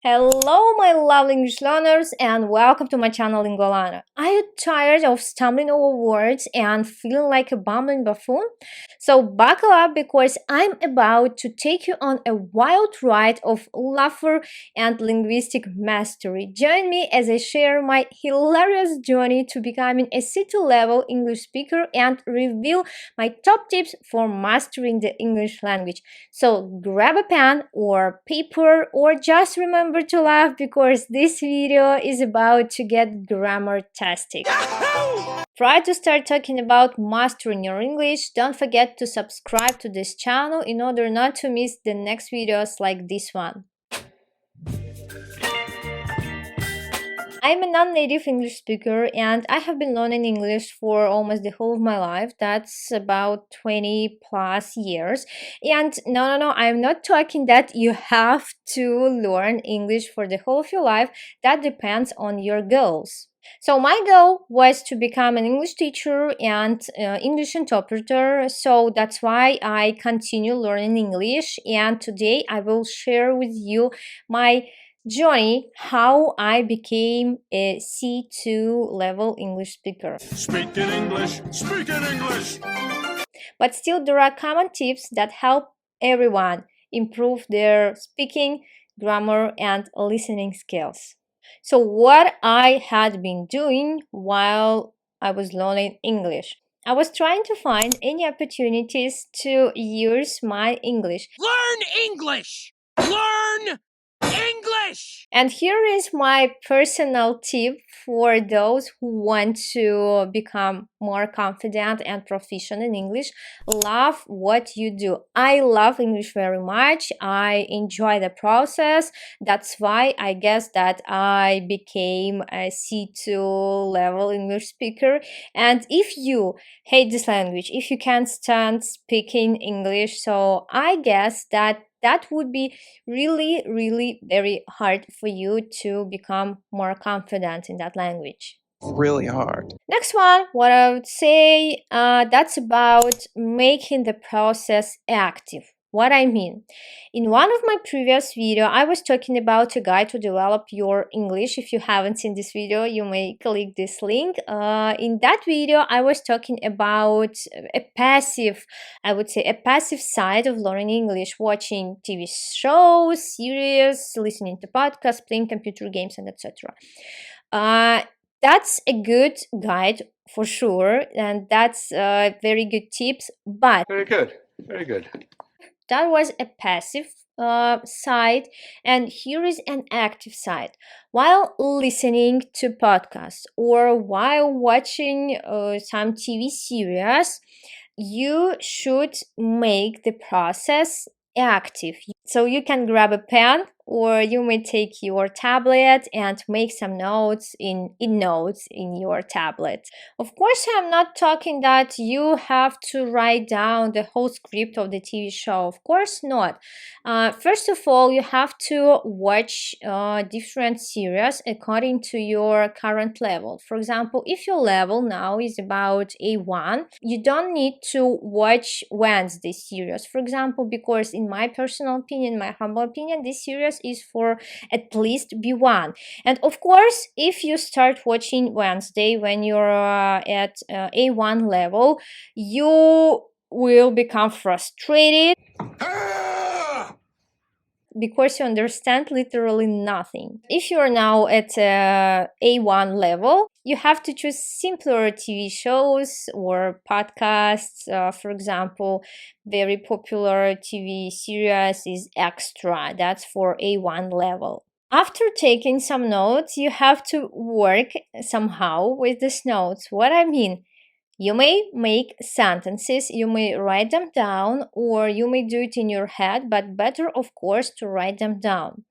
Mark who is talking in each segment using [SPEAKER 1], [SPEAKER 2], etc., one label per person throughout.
[SPEAKER 1] Hello, my lovely English learners, and welcome to my channel Lingualana. Are you tired of stumbling over words and feeling like a bumbling buffoon? So buckle up because I'm about to take you on a wild ride of laughter and linguistic mastery. Join me as I share my hilarious journey to becoming a city-level English speaker and reveal my top tips for mastering the English language. So grab a pen or paper or just remember to laugh because this video is about to get grammar-tastic. Prior to start talking about mastering your English, don't forget to subscribe to this channel in order not to miss the next videos like this one. I'm a non-native English speaker and I have been learning English for almost the whole of my life. That's about 20 plus years. And no, I'm not talking that you have to learn English for the whole of your life. That depends on your goals. So my goal was to become an English teacher and English interpreter. So that's why I continue learning English. And today I will share with you my journey how I became a C2 level English speaker.
[SPEAKER 2] Speak in English, speak in English.
[SPEAKER 1] But still there are common tips that help everyone improve their speaking, grammar and listening skills. So what I had been doing while I was learning English, I was trying to find any opportunities to use my English.
[SPEAKER 2] Learn English! Learn English!
[SPEAKER 1] And here is my personal tip for those who want to become more confident and proficient in English. Love what you do. I love English very much. I enjoy the process. That's why I guess that I became a C2 level English speaker. And if you hate this language, if you can't stand speaking English, so I guess that would be really very hard for you to become more confident in that language.
[SPEAKER 3] Really hard.
[SPEAKER 1] Next one, what I would say, that's about making the process active. What I mean, in one of my previous video, I was talking about a guide to develop your English. If you haven't seen this video, you may click this link. In that video, I was talking about a passive, I would say, a passive side of learning English, watching TV shows, series, listening to podcasts, playing computer games, and etc. That's a good guide for sure, and that's very good tips. But
[SPEAKER 2] Very good, very good.
[SPEAKER 1] that was a passive side, and here is an active side. While listening to podcasts or while watching some TV series, you should make the process active. So you can grab a pen or you may take your tablet and make some notes in notes in your tablet. Of course, I'm not talking that you have to write down the whole script of the TV show. Of course not. First of all, you have to watch different series according to your current level. For example, if your level now is about A1, you don't need to watch Wednesday series, for example, because in my personal opinion, my humble opinion, this series is for at least B1. And of course, if you start watching Wednesday when you're at A1 level, you will become frustrated because you understand literally nothing. If you're now at A1 level, you have to choose simpler TV shows or podcasts. For example, very popular TV series is Extra. That's for A1 level. After taking some notes, you have to work somehow with these notes. What I mean, you may make sentences, you may write them down, or you may do it in your head, but better, of course, to write them down.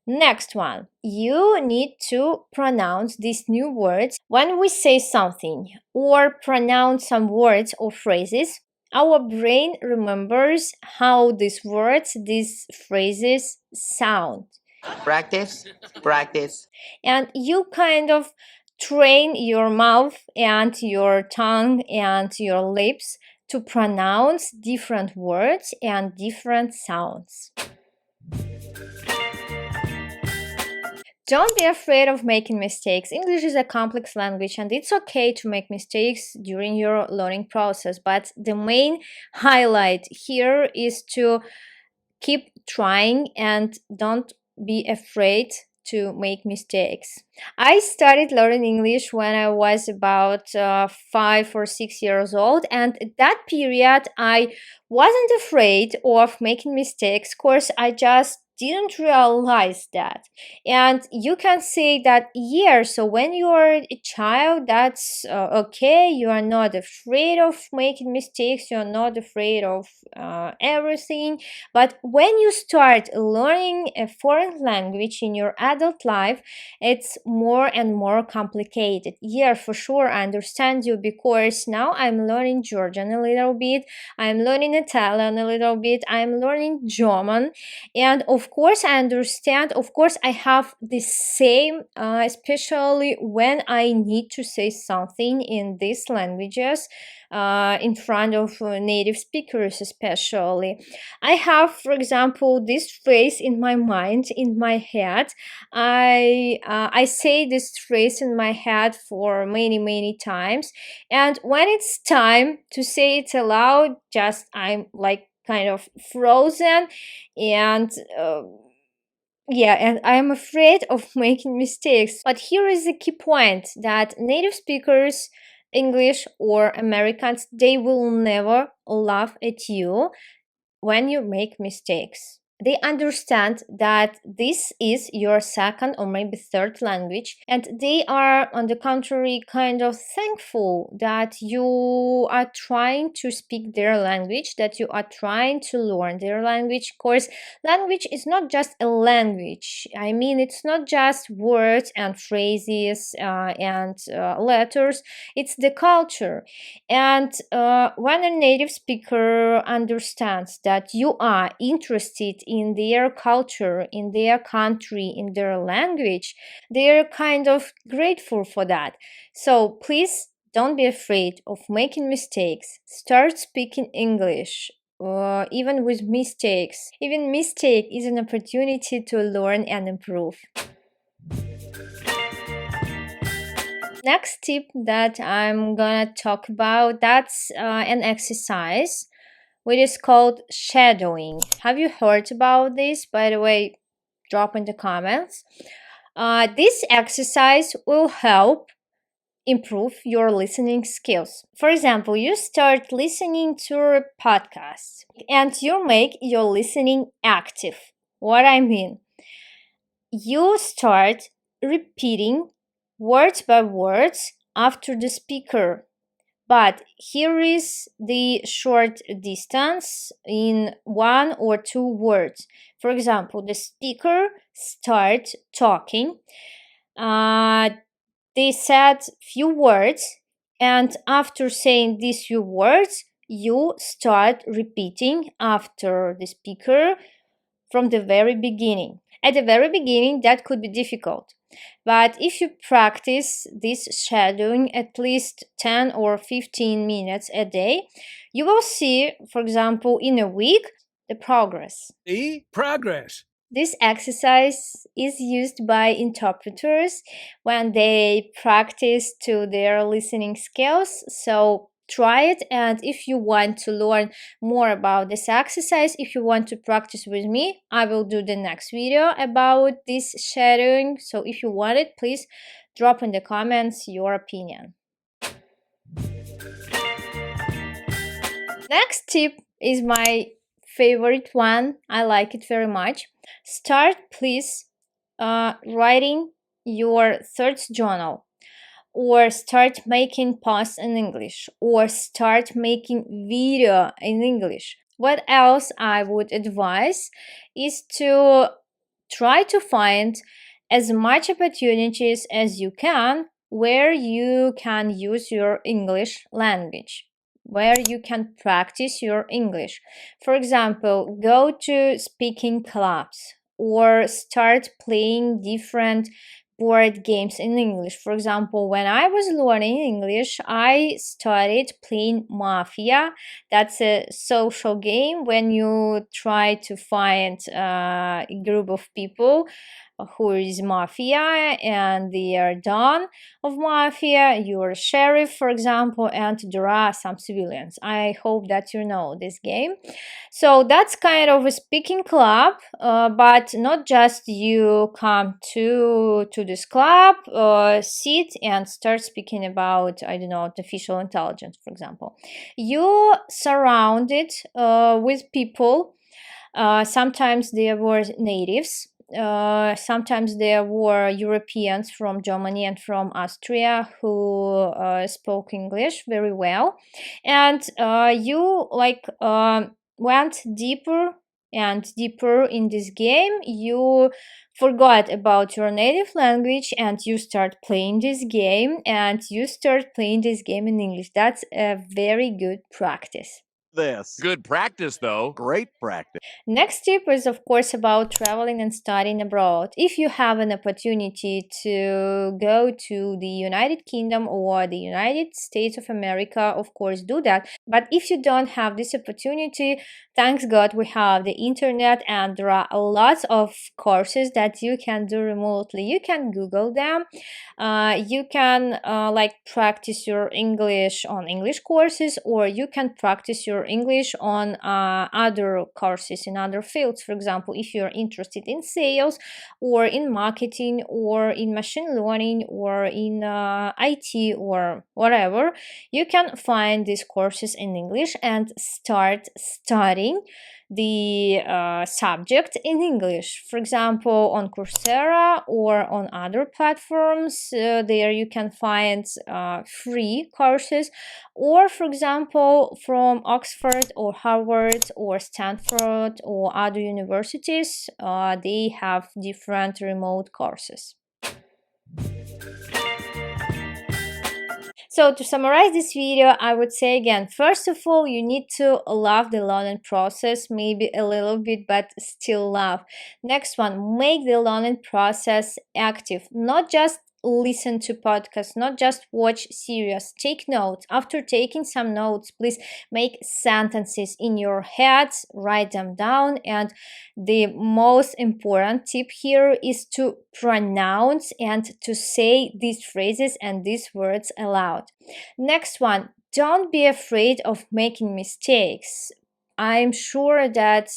[SPEAKER 1] Next one, you need to pronounce these new words. When we say something or pronounce some words or phrases, our brain remembers how these words, these phrases sound.
[SPEAKER 3] Practice, practice.
[SPEAKER 1] And you kind of train your mouth and your tongue and your lips to pronounce different words and different sounds. Don't be afraid of making mistakes. English is a complex language and it's okay to make mistakes during your learning process. But the main highlight here is to keep trying and don't be afraid to make mistakes. I started learning English when I was about 5 or 6 years old, and at that period I wasn't afraid of making mistakes. Of course, I just didn't realize that. And you can say that, yeah, so when you are a child, that's okay. You are not afraid of making mistakes, you are not afraid of everything. But when you start learning a foreign language in your adult life, it's more and more complicated. Yeah, for sure, I understand you, because now I'm learning Georgian a little bit, I'm learning Italian a little bit, I'm learning German, and of course I understand. Of course I have the same, especially when I need to say something in these languages in front of native speakers, especially. I have, for example, this phrase in my mind, in my head. I say this phrase in my head for many times, and when it's time to say it aloud, just I'm like kind of frozen, and yeah, and I'm afraid of making mistakes. But here is the key point, that native speakers, English or Americans, they will never laugh at you when you make mistakes. They understand that this is your second or maybe third language, and they are, on the contrary, kind of thankful that you are trying to speak their language, that you are trying to learn their language. Of course, language is not just a language. I mean, it's not just words and phrases and letters, it's the culture. And when a native speaker understands that you are interested in their culture, in their country, in their language, they're kind of grateful for that. So please don't be afraid of making mistakes. Start speaking English. Even with mistakes. Even mistake is an opportunity to learn and improve. Next tip that I'm gonna talk about, that's an exercise which is called shadowing. Have you heard about this? By the way, drop in the comments. This exercise will help improve your listening skills. For example, you start listening to a podcast and you make your listening active. What I mean, you start repeating words by words after the speaker. But here is the short distance in one or two words. For example, the speaker starts talking. They said few words, and after saying these few words, you start repeating after the speaker from the very beginning. At the very beginning, that could be difficult. But if you practice this shadowing at least 10 or 15 minutes a day, you will see, for example, in a week, the progress.
[SPEAKER 2] See? Progress.
[SPEAKER 1] This exercise is used by interpreters when they practice to their listening skills. So try it, and if you want to learn more about this exercise, if you want to practice with me, I will do the next video about this shadowing. So if you want it, please drop in the comments your opinion. Next tip is my favorite one. I like it very much. Start please writing your thoughts journal, or start making posts in English, or start making video in English. What else I would advise is to try to find as much opportunities as you can where you can use your English language, where you can practice your English. For example, go to speaking clubs or start playing different board games in English. For example, when I was learning English, I started playing Mafia. That's a social game when you try to find a group of people who is mafia and they are don of mafia, you're sheriff, for example, and there are some civilians. I hope that you know this game. So that's kind of a speaking club, but not just you come to this club, sit and start speaking about, I don't know, artificial intelligence, for example. You surrounded with people. Sometimes there were natives. Sometimes there were Europeans from Germany and from Austria who spoke English very well, and you went deeper and deeper in this game. You forgot about your native language and you start playing this game, and you start playing this game in English. That's a very good practice.
[SPEAKER 2] Good practice, though.
[SPEAKER 4] Great practice.
[SPEAKER 1] Next tip is, of course, about traveling and studying abroad. If you have an opportunity to go to the United Kingdom or the United States of America, of course, do that. But if you don't have this opportunity, thanks God we have the internet, and there are lots of courses that you can do remotely. You can Google them. You can practice your English on English courses, or you can practice your English on other courses in other fields. For example, if you're interested in sales or in marketing or in machine learning or in IT or whatever, you can find these courses in English and start studying the subject in English. For example, on Coursera or on other platforms, there you can find free courses, or for example from Oxford or Harvard or Stanford or other universities, they have different remote courses. So to summarize this video, I would say again, first of all, you need to love the learning process, maybe a little bit, but still love. Next one, make the learning process active, not just listen to podcasts, not just watch series. Take notes. After taking some notes, please make sentences in your head, write them down, and the most important tip here is to pronounce and to say these phrases and these words aloud. Next one, don't be afraid of making mistakes. I'm sure that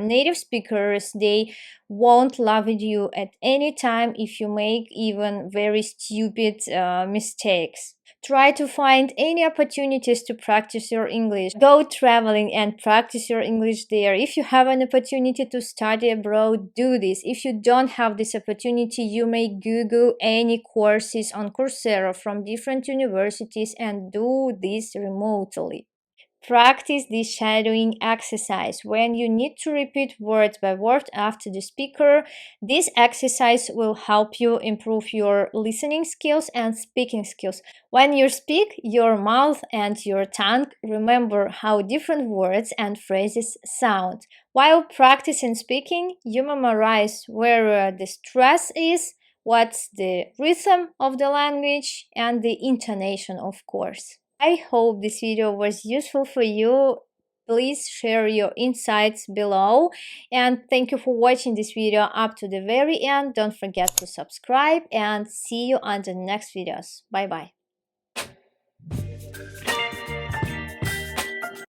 [SPEAKER 1] native speakers, they won't laugh at you at any time if you make even very stupid mistakes. Try to find any opportunities to practice your English. Go traveling and practice your English there. If you have an opportunity to study abroad, do this. If you don't have this opportunity, you may Google any courses on Coursera from different universities and do this remotely. Practice this shadowing exercise. When you need to repeat word by word after the speaker, this exercise will help you improve your listening skills and speaking skills. When you speak, your mouth and your tongue remember how different words and phrases sound. While practicing speaking, you memorize where the stress is, what's the rhythm of the language, and the intonation, of course. I hope this video was useful for you. Please share your insights below, and thank you for watching this video up to the very end. Don't forget to subscribe, and see you on the next videos. Bye bye.